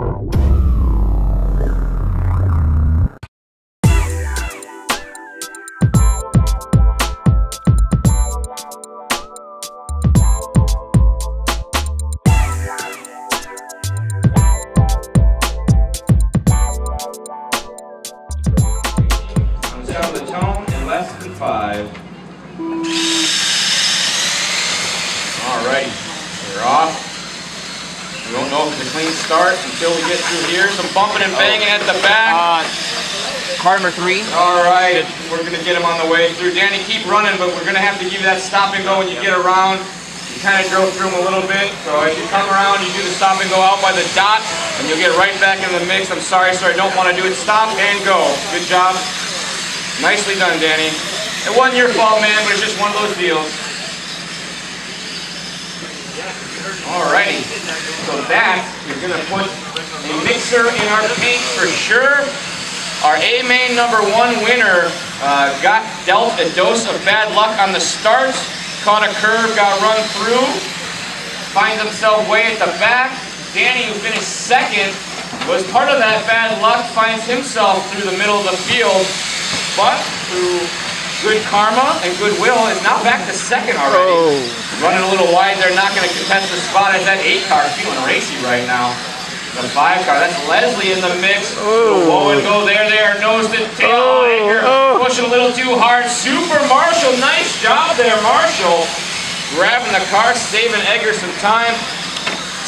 Down the tone in less than 5. Alrighty, we're off. We won't know if it's a clean start until we get through here. Some bumping and banging at the back. Car number 3. Alright, we're going to get him on the way through. Danny, keep running, but we're going to have to give you that stop and go when you get around. You kind of drove through him a little bit, so as you come around, you do the stop and go out by the dot, and you'll get right back in the mix. I'm sorry, sir, I don't want to do it. Stop and go. Good job. Nicely done, Danny. It wasn't your fault, man, but it's just one of those deals. Alrighty. So that is going to put a mixer in our paint for sure. Our A-Main number 1 winner got dealt a dose of bad luck on the start. Caught a curve, got run through. Finds himself way at the back. Danny, who finished second, was part of that bad luck, finds himself through the middle of the field. But through good karma and goodwill is now back to second already. Oh. Running a little wide, they're not going to contest the spot as that 8 car feeling racy right now. The 5 car, that's Leslie in the mix. Oh. Whoa and go there, nose to tail. Pushing a little too hard. Super Marshall, nice job there, Marshall. Grabbing the car, saving Edgar some time.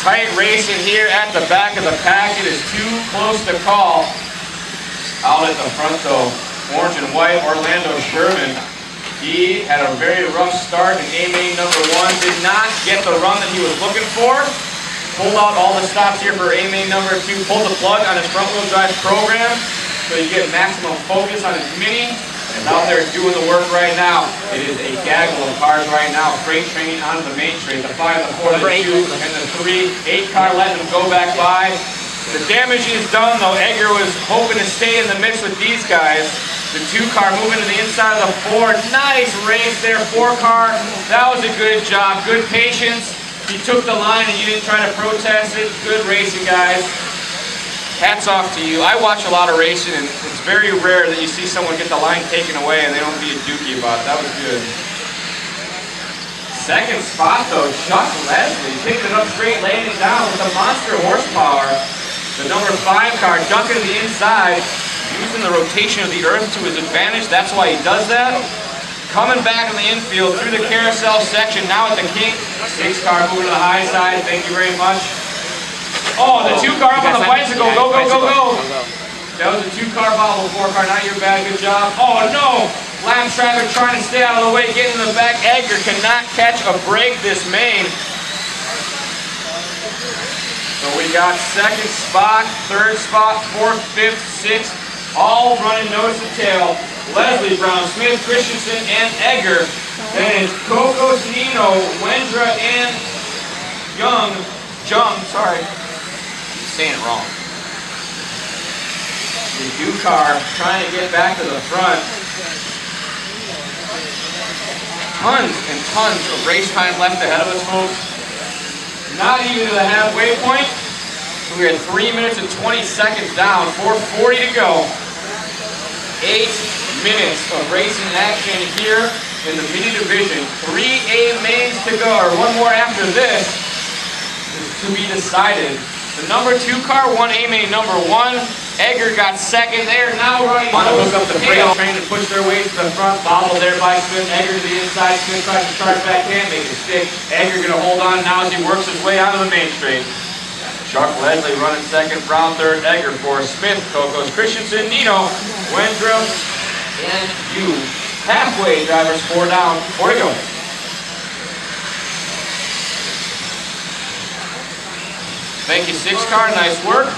Tight racing here at the back of the pack. It is too close to call. Out at the front though. Orange and white, Orlando Sherman. He had a very rough start in A-Main number 1. Did not get the run that he was looking for. Pulled out all the stops here for A-Main number 2. Pulled the plug on his front-wheel drive program so you get maximum focus on his Mini. And out there doing the work right now. It is a gaggle of cars right now. Freight train onto the main straight. The 5, the 4, the 2, and the 3. 8 car letting them go back by. The damage is done though. Edgar was hoping to stay in the mix with these guys. The 2 car moving to the inside of the 4. Nice race there, 4 car. That was a good job. Good patience. You took the line and you didn't try to protest it. Good racing, guys. Hats off to you. I watch a lot of racing, and it's very rare that you see someone get the line taken away and they don't be a dookie about it. That was good. Second spot, though, Chuck Leslie picked it up straight, laying it down with the monster horsepower. The number 5 car ducking to the inside. Using the rotation of the earth to his advantage, that's why he does that. Coming back in the infield through the carousel section, now at the kink. 6 car moving to the high side, thank you very much. Oh, the 2 car up on the bicycle, go, go, go, go. That was a 2 car bobble, 4 car, not your bad, good job. Oh no, lap traffic trying to stay out of the way, getting in the back. Edgar cannot catch a break this main. So we got 2nd spot, 3rd spot, 4th, 5th, 6th. All running nose to tail. Leslie, Brown, Smith, Christensen, and Edgar. Then it's Cocos, Nino, Wendra, and Jung, sorry. I'm saying it wrong. The U-car trying to get back to the front. Tons and tons of race time left ahead of us, folks. Not even to the halfway point. So we're at 3 minutes and 20 seconds down, 4:40 to go. 8 minutes of racing action here in the Mini Division. 3 A-Mains to go, or 1 more after this is to be decided. The number 2 car won A-Main number 1. Edgar got 2nd. They are now running. Want to hook up the freight train to push their way to the front. Bobble there by Smith. Edgar to the inside. Smith tries to charge back in, make a stick. Edgar going to hold on now as he works his way out of the main straight. Chuck Leslie running 2nd, Brown 3rd, Edgar 4th, Smith, Cocos, Christensen, Nino, Wendra, and you. Halfway, drivers, 4 down, 4 to go. Thank you, 6 car, nice work.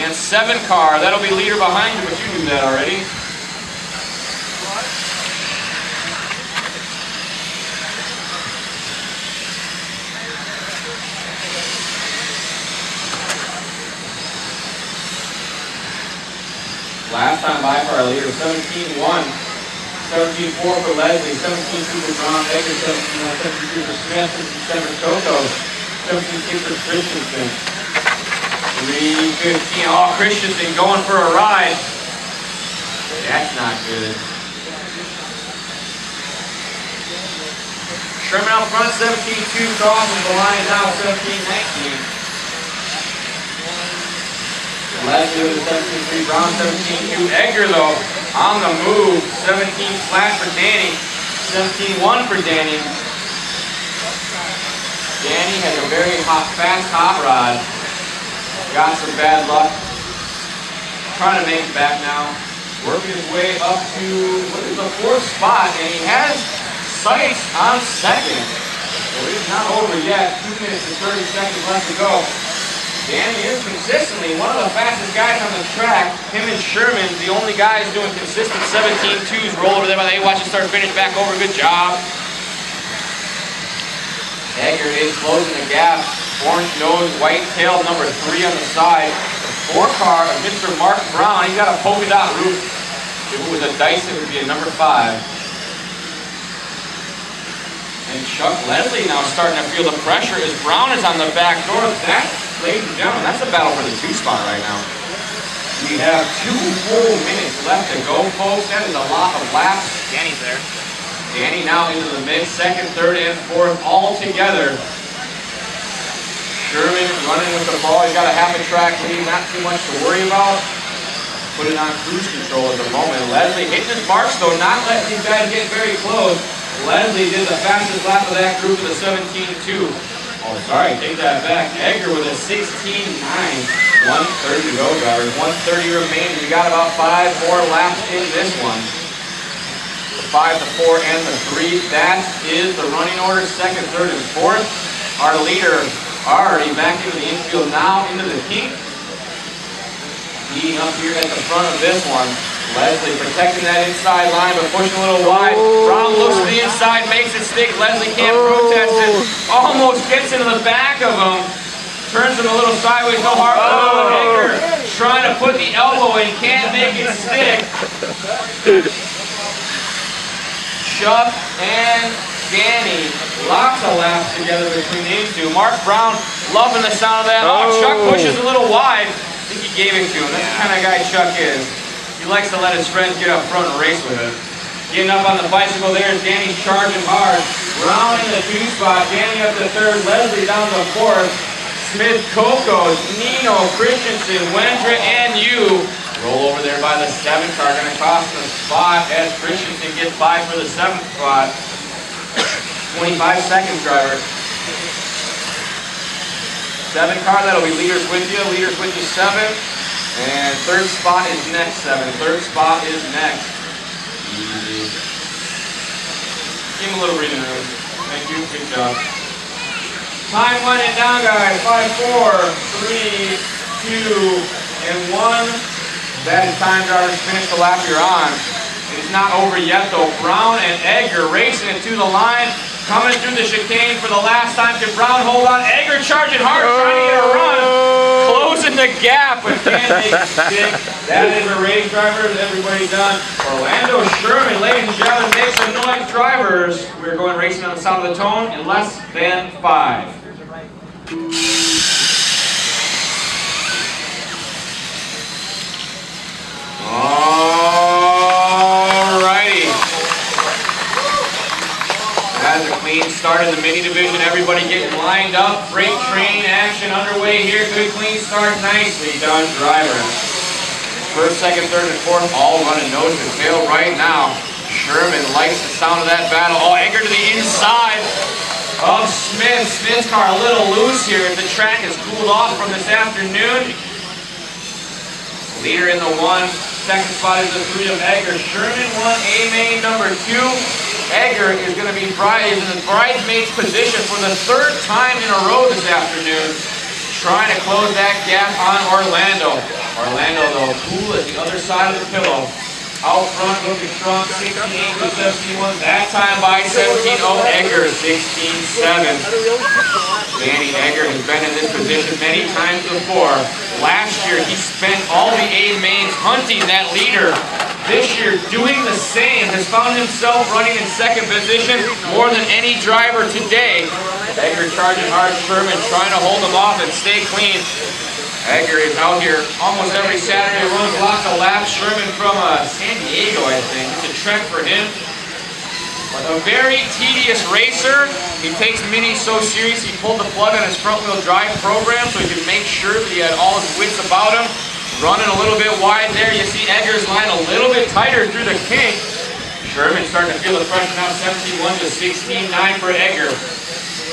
And 7 car, that'll be leader behind you, but you knew that already. Last time by for our leader, 17-1. 17-4 for Leslie, 17-2 for Brown, Edgar, 17-1, 17-2 for Smith, 17-7 for Coco, 17-6 for Christensen. 3:15. Oh, Christensen going for a ride. That's not good. Sherman out front, 17-2, crosses the line now, 17-19. Leslie with a 17-3, Brown 17-2. Edgar though, on the move, 17 flat for Danny, 17-1 for Danny. Danny has a very fast hot rod. Got some bad luck. Trying to make it back now. Working his way up to the 4th spot, and he has sights on 2nd. So he's not over yet. 2 minutes and 30 seconds left to go. Danny is consistently one of the fastest guys on the track. Him and Sherman, the only guys doing consistent 17-2s. Roll over there by the watch it start finish back over. Good job. Egger is closing the gap. Orange nose, white tail, number 3 on the side. The 4 car of Mr. Mark Brown. He's got a polka dot roof. If it was a dice, it would be a number 5. And Chuck Leslie now starting to feel the pressure as Brown is on the back door. That, ladies and gentlemen, that's a battle for the 2 spot right now. We have 2 full minutes left to go, folks. That is a lot of laps. Danny's there. Danny now into the mix, 2nd, 3rd, and 4th all together. Sherman running with the ball. He's got a half a track lead, not too much to worry about. Put it on cruise control at the moment. Leslie hitting his marks though, not letting these guys get very close. Leslie did the fastest lap of that group with a 17-2. Oh, sorry, take that back. Edgar with a 16-9. 1:30 to go, drivers. 1:30 remaining. We got about 5 more laps in this one. The 5, the 4, and the 3. That is the running order. 2nd, 3rd, and 4th. Our leader already back into the infield now, into the pink. Heating up here at the front of this one. Leslie protecting that inside line, but pushing a little wide. Brown looks to the inside, makes it stick. Leslie can't protest it. Almost gets into the back of him. Turns him a little sideways, no hard. Oh, Edgar trying to put the elbow in, can't make it stick. Chuck and Danny, lots of laps together between these 2. Mark Brown loving the sound of that. Oh, Chuck pushes a little wide. I think he gave it to him. That's the kind of guy Chuck is. He likes to let his friends get up front and race with it. Getting up on the bicycle there is Danny charging hard. Brown in the 2 spot, Danny up to 3rd, Leslie down to 4th. Smith, Coco, Nino, Christensen, Wendra, and you. Roll over there by the 7 car, going to cost him a spot as Christensen gets by for the 7th spot. 25 seconds, driver. 7 car, that'll be leaders with you 7. And 3rd spot is next, 7. 3rd spot is next. Easy. Give him a little breathing room. Thank you, good job. Time winding down, guys. 5, 4, 3, 2, and 1. That is time, drivers. Finish the lap you're on. It's not over yet, though. Brown and Edgar racing it to the line. Coming through the chicane for the last time. Can Brown hold on? Edgar charging hard, trying to get a run. Closing the gap, but can't make it stick. That is a race, drivers. Everybody done. Orlando Sherman, ladies and gentlemen, make some noise, drivers. We're going racing on the sound of the tone in less than 5. Alrighty. As a clean start in the mini division, everybody getting lined up. Freight train action underway here. Good clean start, nicely done, drivers. 1st, 2nd, 3rd, and 4th, all running nose to tail right now. Sherman likes the sound of that battle. Oh, Edgar to the inside of Smith. Smith's car a little loose here. The track has cooled off from this afternoon. Leader in the 1. 2nd spot is the 3 of Edgar. Sherman 1, A-main number 2. Edgar is going to be in the bridesmaid's position for the 3rd time in a row this afternoon. Trying to close that gap on Orlando. Orlando, though, cool at the other side of the pillow. Out front, looking strong, 16-8 to 71. That time by 17-0, Edgar, 16-7. Danny Edgar has been in this position many times before. Last year, he spent all the A-mains hunting that leader. This year, doing the same, has found himself running in 2nd position more than any driver today. Edgar charging hard, Sherman trying to hold him off and stay clean. Egger is out here almost every Saturday, runs lots of laps. Sherman from San Diego, I think. It's a trek for him. But a very tedious racer. He takes Mini so serious, he pulled the plug on his front-wheel drive program so he could make sure that he had all his wits about him. Running a little bit wide there. You see Egger's line a little bit tighter through the kink. Sherman starting to feel the pressure now. 17-1 to 16-9 for Egger.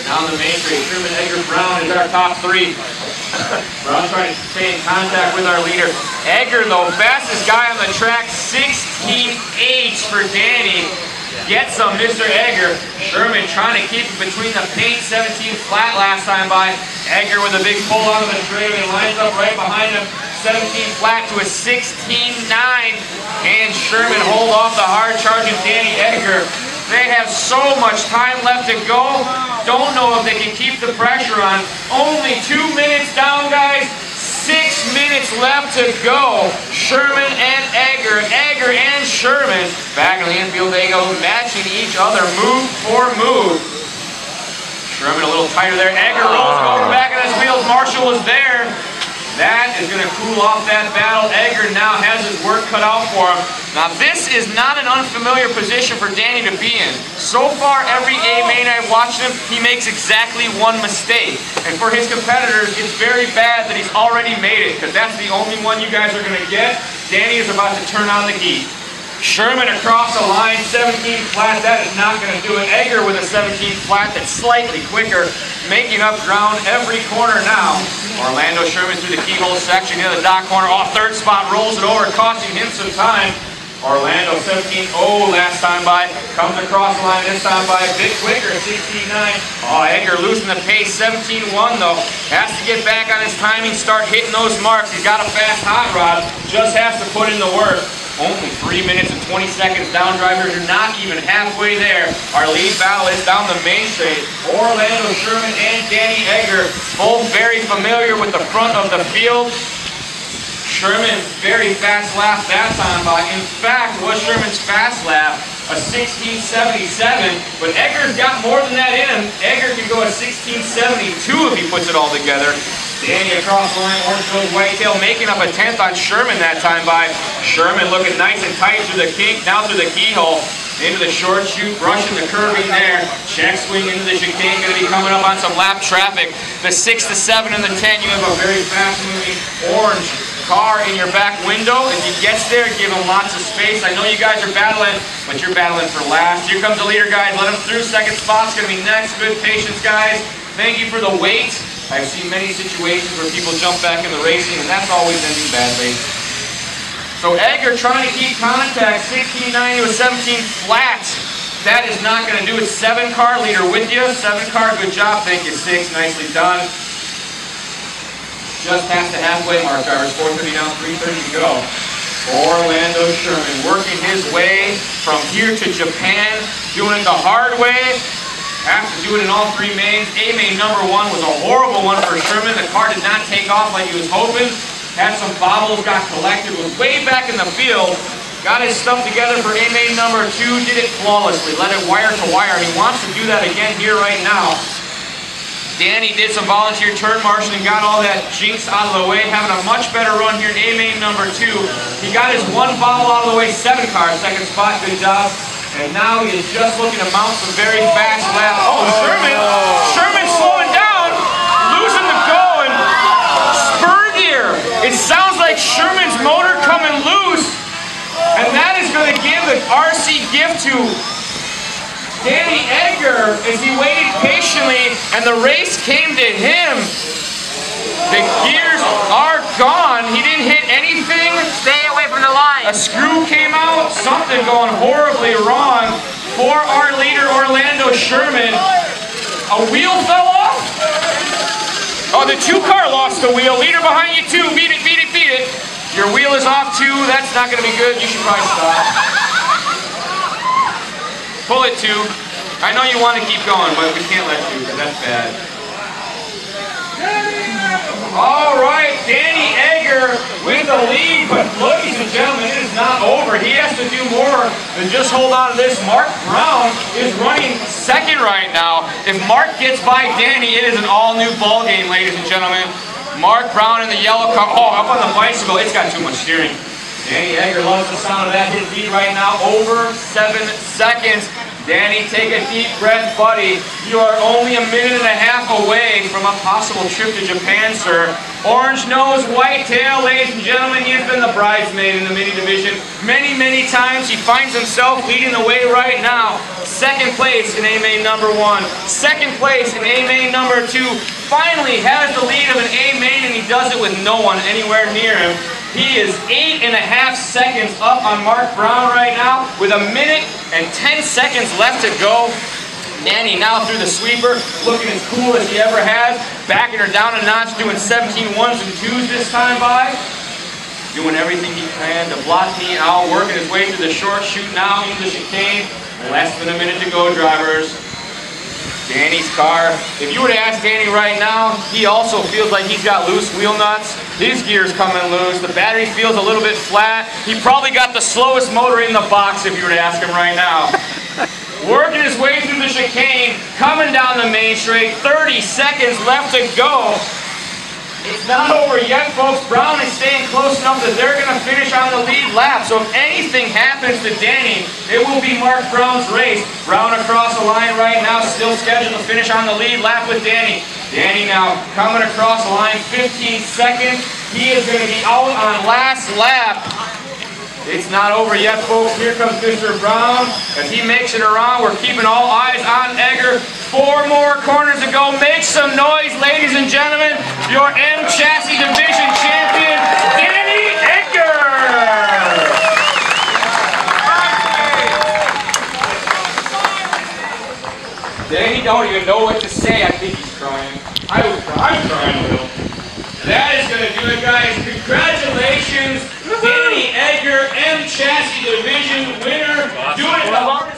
Down the main straight. Sherman, Egger, Brown is our top three. Brown trying to stay in contact with our leader. Egger, though, fastest guy on the track. 16-8 for Danny. Gets some, Mr. Egger. Sherman trying to keep it between the paint. 17 flat last time by. Egger with a big pull onto the straightaway. Lines up right behind him. 17 flat to a 16-9. And Sherman hold off the hard-charging Danny Egger. They have so much time left to go. Don't know if they can keep the pressure on. Only 2 minutes down, guys. 6 minutes left to go. Sherman and Egger. Egger and Sherman. Back in the infield they go, matching each other move for move. Sherman a little tighter there. Egger rolls over back on his wheels. Marshall is there. That is going to cool off that battle. Egger now has his work cut out for him. Now this is not an unfamiliar position for Danny to be in. So far, every A main I've watched him, he makes exactly one mistake. And for his competitors, it's very bad that he's already made it, because that's the only one you guys are going to get. Danny is about to turn on the heat. Sherman across the line, 17 flat, that is not going to do it. Egger with a 17 flat that's slightly quicker, making up ground every corner now. Orlando Sherman through the keyhole section near the dock corner, off third spot, rolls it over, costing him some time. Orlando 17-0 last time by, comes across the line this time by a bit quicker, 16-9. Oh, Egger losing the pace, 17-1 though. Has to get back on his timing, start hitting those marks. He's got a fast hot rod, just has to put in the work. Only 3 minutes and 20 seconds down, drivers are not even halfway there. Our lead battle is down the main straight. Orlando Sherman and Danny Egger, both very familiar with the front of the field. Sherman, very fast lap that time by. In fact, was Sherman's fast lap, a 16.77, but Egger's got more than that in him. Egger can go a 16.72 if he puts it all together. Danny across the line, orange goes whitetail, making up a 10th on Sherman that time by. Sherman looking nice and tight through the kink, now through the keyhole. Into the short chute, brushing the curving there. Check swing into the chicane, going to be coming up on some lap traffic. The 6, the 7, and the 10, you have a very fast moving orange car in your back window. As he gets there, give him lots of space. I know you guys are battling, but you're battling for last. Here comes the leader, guys. Let him through. Second spot's going to be next. Good patience, guys. Thank you for the wait. I've seen many situations where people jump back in the racing, and that's always ending badly. So Egger trying to keep contact, 16.90 with 17 flat. That is not going to do it. 7-car leader with you. 7-car, good job. Thank you, 6. Nicely done. Just past the halfway mark, drivers. 4:30 down, 3:30 to go. Orlando Sherman working his way from here to Japan, doing it the hard way. Have to do it in all 3 mains. A main number 1 was a horrible one for Sherman. The car did not take off like he was hoping. Had some bobbles, got collected, was way back in the field. Got his stuff together for A main number 2, did it flawlessly. Let it wire to wire. He wants to do that again here right now. Danny did some volunteer turn marshaling, got all that jinx out of the way, having a much better run here in A main number 2. He got his 1 bobble out of the way, 7-car, second spot, good job. And now he is just looking to mount some very fast laps. Oh, Sherman's slowing down, losing the go, and spur gear. It sounds like Sherman's motor coming loose, and that is going to give the RC gift to Danny Egger as he waited patiently, and the race came to him. The gears are gone. He didn't hit anything. Stay away from the line. A screw came out. Something going horribly wrong for our leader, Orlando Sherman. A wheel fell off. Oh, the 2-car lost the wheel. Leader behind you too. Beat it, beat it, beat it. Your wheel is off too. That's not going to be good. You should probably stop. Pull it too. I know you want to keep going, but we can't let you, because that's bad. All right, Danny Egger with the lead, but ladies and gentlemen, it is not over. He has to do more than just hold on to this. Mark Brown is running second right now. If Mark gets by Danny, it is an all-new ball game, ladies and gentlemen. Mark Brown in the yellow car. Oh, up on the bicycle. It's got too much steering. Danny Egger loves the sound of that. His lead right now over 7 seconds. Danny, take a deep breath, buddy. You are only a minute and a half away from a possible trip to Japan, sir. Orange nose, white tail, ladies and gentlemen. He has been the bridesmaid in the mini division many, many times. He finds himself leading the way right now. Second place in A main number 1. Second place in A main number 2. Finally has the lead of an A main, and he does it with no one anywhere near him. He is 8.5 seconds up on Mark Brown right now with a minute and 10 seconds left to go. Danny now through the sweeper, looking as cool as he ever has. Backing her down a notch, doing 17 ones and twos this time by. Doing everything he can to block me out, working his way through the short chute now into the chicane. Less than a minute to go, drivers. Danny's car. If you were to ask Danny right now, he also feels like he's got loose wheel nuts. His gear's coming loose. The battery feels a little bit flat. He probably got the slowest motor in the box if you were to ask him right now. Working his way through the chicane, coming down the main straight. 30 seconds left to go. It's not over yet, folks. Brown is staying close enough that they're going to finish on the lead lap. So if anything happens to Danny, it will be Mark Brown's race. Brown across the line right now, still scheduled to finish on the lead lap with Danny. Danny now coming across the line, 15 seconds. He is going to be out on last lap. It's not over yet, folks. Here comes Mr. Brown. As he makes it around, we're keeping all eyes on Egger. 4 more corners to go. Make some noise, ladies and gentlemen. Your M Chassis Division champion, Danny Egger. Danny don't even know what to say. I think he's crying. I'm crying a little. That is going to do it, guys. Congratulations, Danny Egger, M Chassis Division winner. Doing it the hardest.